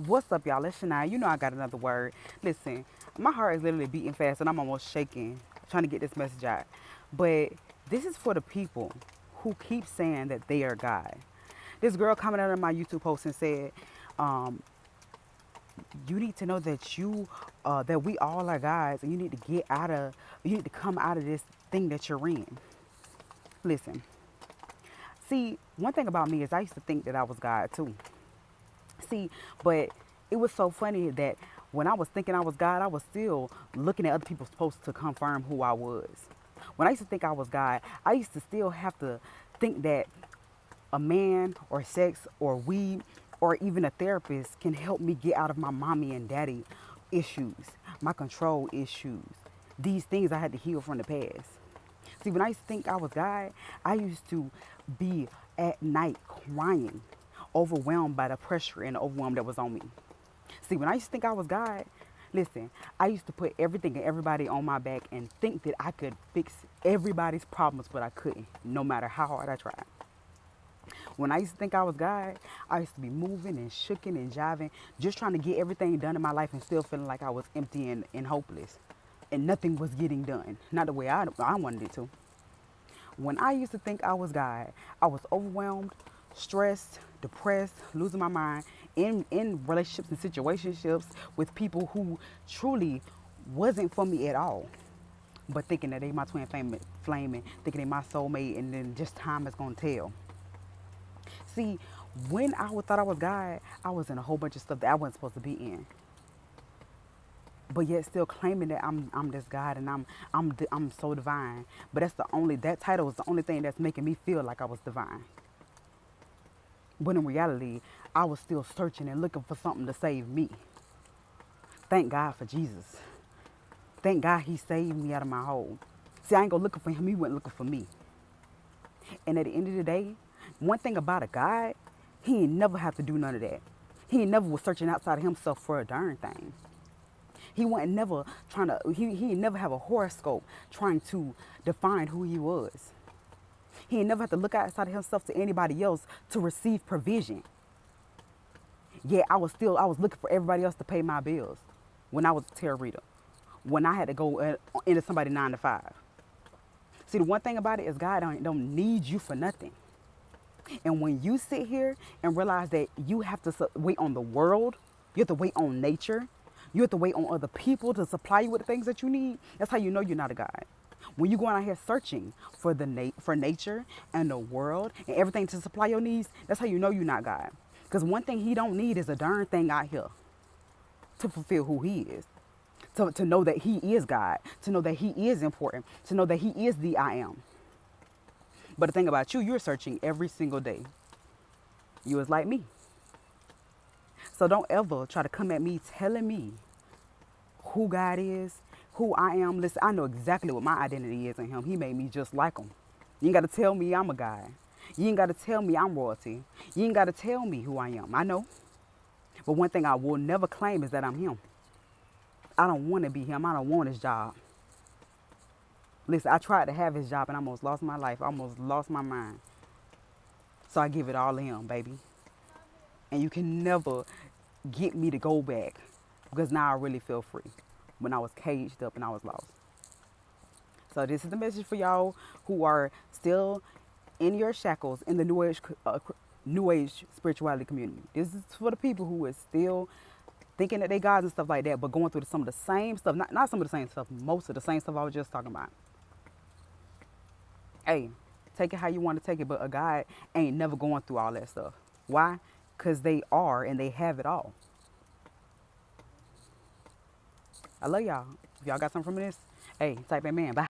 What's up, y'all? It's Shania. You know I got another word. Listen, my heart is literally beating fast and I'm almost shaking trying to get this message out. But this is for the people who keep saying that they are God. This girl commented on my YouTube post and said, um, you need to know that that we all are gods and you need to come out of this thing that you're in. Listen, see, one thing about me is I used to think that I was God too. See, but it was so funny that when I was thinking I was God, I was still looking at other people's posts to confirm who I was. When I used to think I was God, I used to still have to think that a man or sex or weed or even a therapist can help me get out of my mommy and daddy issues, my control issues, these things I had to heal from the past. See, when I used to think I was God, I used to be at night crying, overwhelmed by the pressure and overwhelm that was on me. See, when I used to think I was God, listen, I used to put everything and everybody on my back and think that I could fix everybody's problems, but I couldn't, no matter how hard I tried. When I used to think I was God, I used to be moving and shooking and jiving, just trying to get everything done in my life and still feeling like I was empty and hopeless. And nothing was getting done. Not the way I wanted it to. When I used to think I was God, I was overwhelmed, stressed, depressed, losing my mind in relationships and situationships with people who truly wasn't for me at all. But thinking that they my twin flame and thinking they my soulmate and then just time is gonna tell. See, when thought I was God, I was in a whole bunch of stuff that I wasn't supposed to be in. But yet still claiming that I'm this God and I'm so divine. But that title is the only thing that's making me feel like I was divine. But in reality, I was still searching and looking for something to save me. Thank God for Jesus. Thank God he saved me out of my hole. See, I ain't go looking for him, he went looking for me. And at the end of the day, one thing about a God, he ain't never have to do none of that. He ain't never was searching outside of himself for a darn thing. He wasn't never trying to, he ain't never have a horoscope trying to define who he was. He ain't never have to look outside of himself to anybody else to receive provision. Yet I was looking for everybody else to pay my bills when I was a tarot reader, when I had to go into somebody 9 to 5. See, the one thing about it is God don't need you for nothing. And when you sit here and realize that you have to wait on the world, you have to wait on nature, you have to wait on other people to supply you with the things that you need, that's how you know you're not a God. When you're going out here searching for for nature and the world and everything to supply your needs, that's how you know you're not God. Because one thing he don't need is a darn thing out here to fulfill who he is. To know that he is God, to know that he is important, to know that he is the I am. But the thing about you, you're searching every single day. You is like me. So don't ever try to come at me telling me who God is, who I am. Listen, I know exactly what my identity is in him. He made me just like him. You ain't got to tell me I'm a God. You ain't got to tell me I'm royalty. You ain't got to tell me who I am. I know. But one thing I will never claim is that I'm him. I don't want to be him. I don't want his job. Listen, I tried to have his job and I almost lost my life. I almost lost my mind. So I give it all to him, baby. And you can never get me to go back because now I really feel free when I was caged up and I was lost. So this is the message for y'all who are still in your shackles in the New Age spirituality community. This is for the people who is still thinking that they gods and stuff like that, but going through some of the same stuff. Not some of the same stuff, most of the same stuff I was just talking about. Hey, take it how you want to take it, but a God ain't never going through all that stuff. Why? Because they are and they have it all. I love y'all. If y'all got something from this, hey, type amen. Bye.